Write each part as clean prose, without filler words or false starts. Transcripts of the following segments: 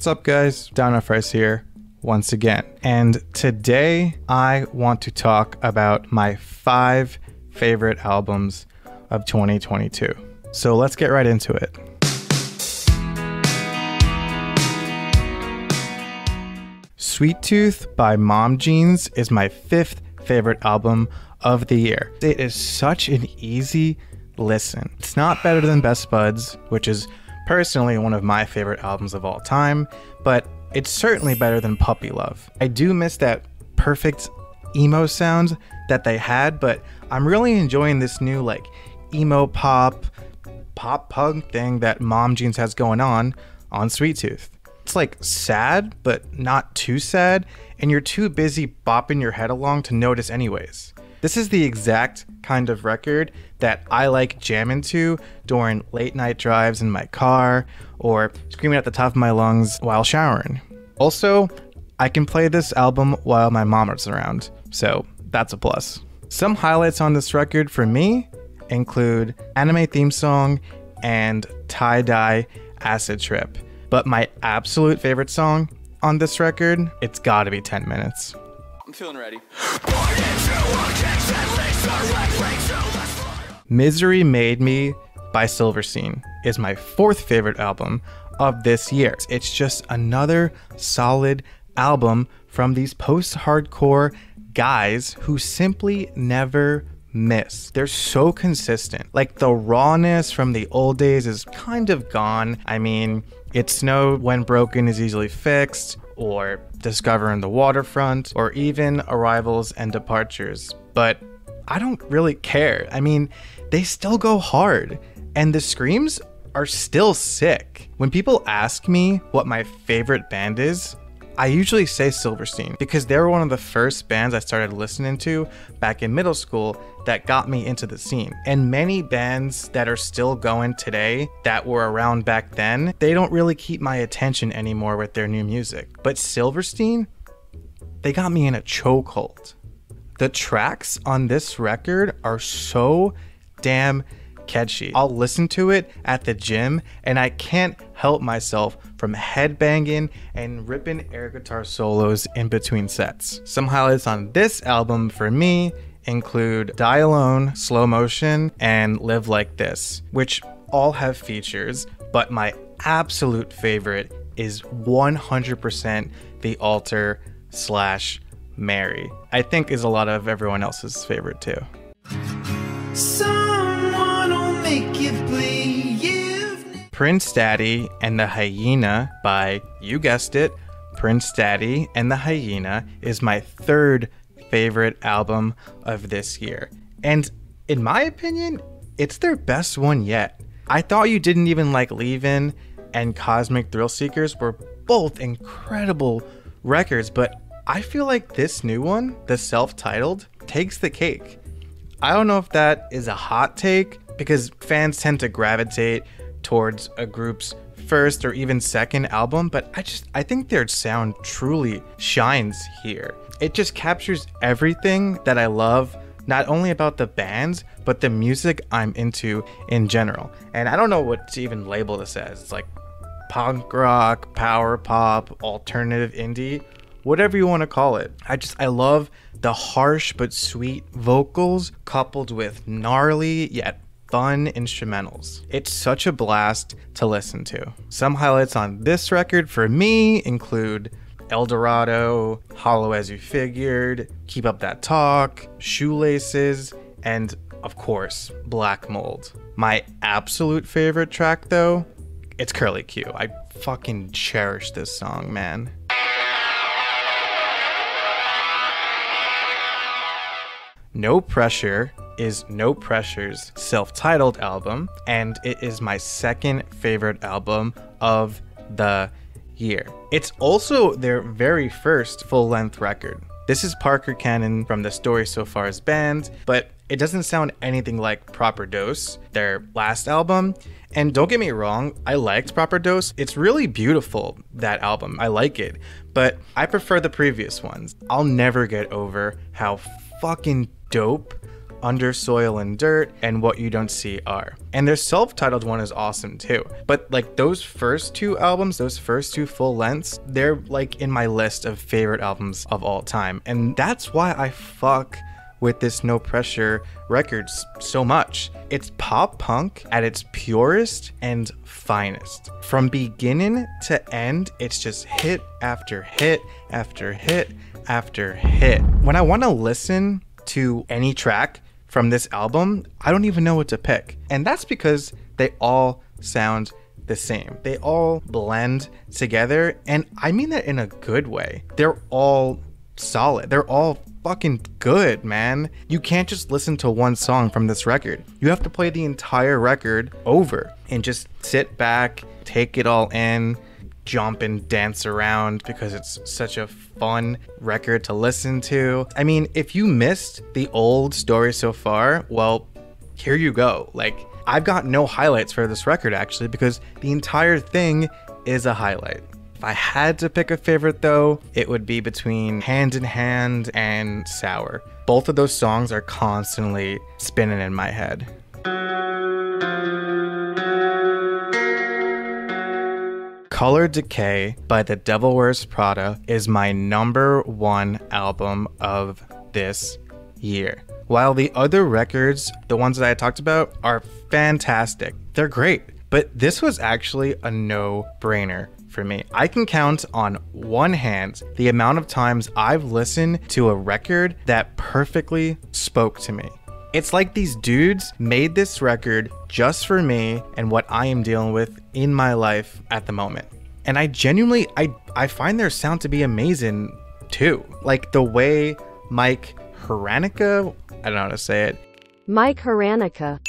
What's up guys, dinofries here once again, and today I want to talk about my 5 favorite albums of 2022. So let's get right into it. Sweet Tooth by Mom Jeans is my 5th favorite album of the year. It is such an easy listen. It's not better than Best Buds, which is personally one of my favorite albums of all time, but it's certainly better than Puppy Love. I do miss that perfect emo sound that they had, but I'm really enjoying this new like emo pop punk thing that Mom Jeans has going on Sweet Tooth. It's like sad, but not too sad, and you're too busy bopping your head along to notice anyways. This is the exact kind of record that I like jamming to during late night drives in my car or screaming at the top of my lungs while showering. Also, I can play this album while my mom is around, so that's a plus. Some highlights on this record for me include Anime Theme Song and Tie-Dye Acid Trip. But my absolute favorite song on this record, it's gotta be 10 Minutes. I'm feeling ready. Misery Made Me by Silverstein is my 4th favorite album of this year. It's just another solid album from these post-hardcore guys who simply never miss. They're so consistent. Like the rawness from the old days is kind of gone. I mean, It's Snow When Broken Is Easily Fixed, or Discovering the Waterfront, or even Arrivals and Departures. But I don't really care. I mean, they still go hard, and the screams are still sick. When people ask me what my favorite band is, I usually say Silverstein because they were one of the first bands I started listening to back in middle school that got me into the scene. And many bands that are still going today that were around back then, they don't really keep my attention anymore with their new music. But Silverstein, they got me in a chokehold. The tracks on this record are so damn catchy. I'll listen to it at the gym and I can't help myself from headbanging and ripping air guitar solos in between sets. Some highlights on this album for me include Die Alone, Slow Motion, and Live Like This, which all have features, but my absolute favorite is 100% The Altar / Mary. I think is a lot of everyone else's favorite too. Prince Daddy and the Hyena by, you guessed it, Prince Daddy and the Hyena is my 3rd favorite album of this year. And in my opinion, it's their best one yet. I Thought You Didn't Even Like Leavin' and Cosmic Thrill Seekers were both incredible records, but I feel like this new one, the self-titled, takes the cake. I don't know if that is a hot take because fans tend to gravitate towards a group's first or even second album, but I think their sound truly shines here. It just captures everything that I love, not only about the bands, but the music I'm into in general. And I don't know what to even label this as. It's like punk rock, power pop, alternative indie, whatever you want to call it. I love the harsh but sweet vocals coupled with gnarly yet fun instrumentals. It's such a blast to listen to. Some highlights on this record for me include El Dorado, Hollow As You Figured, Keep Up That Talk, Shoelaces, and of course, Black Mold. My absolute favorite track though, it's Curly Q. I fucking cherish this song, man. No Pressure is No Pressure's self-titled album, and it is my 2nd favorite album of the year. It's also their very first full-length record. This is Parker Cannon from the Story So Far's band, but it doesn't sound anything like Proper Dose, their last album. And don't get me wrong, I liked Proper Dose. It's really beautiful, that album. I like it, but I prefer the previous ones. I'll never get over how fucking dope Under Soil and Dirt, and What You Don't See Are. And their self-titled one is awesome too. But like those first two albums, those first two full lengths, they're like in my list of favorite albums of all time. And that's why I fuck with this No Pressure records so much. It's pop punk at its purest and finest. From beginning to end, it's just hit after hit after hit after hit. When I want to listen to any track from this album, I don't even know what to pick. And that's because they all sound the same. They all blend together, and I mean that in a good way. They're all solid. They're all fucking good, man. You can't just listen to one song from this record. You have to play the entire record over and just sit back, take it all in, jump and dance around, because it's such a fun record to listen to. I mean, if you missed the old Story So Far, well, here you go. Like, I've got no highlights for this record actually, because the entire thing is a highlight. If I had to pick a favorite though, it would be between Hand in Hand and Sour. Both of those songs are constantly spinning in my head. Color Decay by The Devil Wears Prada is my #1 album of this year. While the other records, the ones that I talked about, are fantastic, they're great, but this was actually a no-brainer for me. I can count on one hand the amount of times I've listened to a record that perfectly spoke to me. It's like these dudes made this record just for me and what I am dealing with in my life at the moment. And I genuinely, I find their sound to be amazing too. Like the way Mike Haranica, I don't know how to say it. Mike Haranica.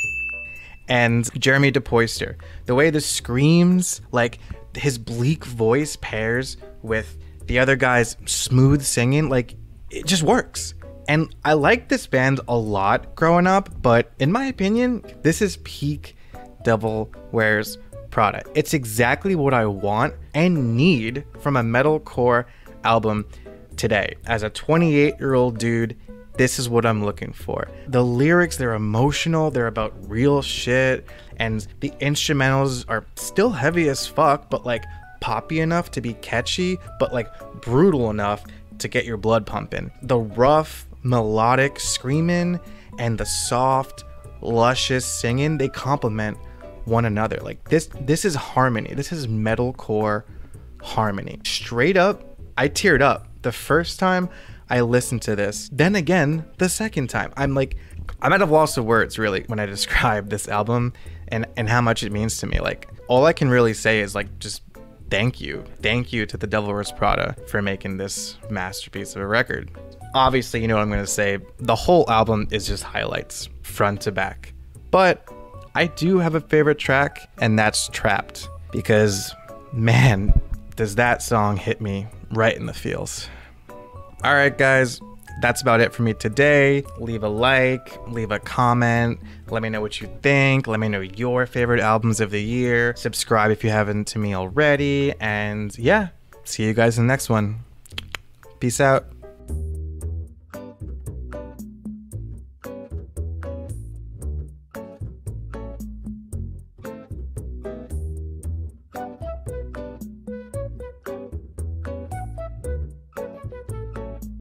And Jeremy DePoyster. The way the screams, like his bleak voice pairs with the other guy's smooth singing, like it just works. And I liked this band a lot growing up, but in my opinion, this is peak Devil Wears Prada. It's exactly what I want and need from a metalcore album today. As a 28-year-old dude, this is what I'm looking for. The lyrics, they're emotional, they're about real shit, and the instrumentals are still heavy as fuck, but like poppy enough to be catchy, but like brutal enough to get your blood pumping. The rough, melodic screaming and the soft, luscious singing, they complement one another. Like this is harmony. This is metalcore harmony. Straight up, I teared up the first time I listened to this. Then again, the second time. I'm at a loss of words really when I describe this album and how much it means to me. Like all I can really say is like just thank you to The Devil Wears Prada for making this masterpiece of a record. Obviously, you know what I'm gonna say. The whole album is just highlights, front to back. But I do have a favorite track, and that's Trapped. Because, man, does that song hit me right in the feels. Alright guys, that's about it for me today. Leave a like, leave a comment, let me know what you think, let me know your favorite albums of the year. Subscribe if you haven't to me already, and yeah, see you guys in the next one. Peace out.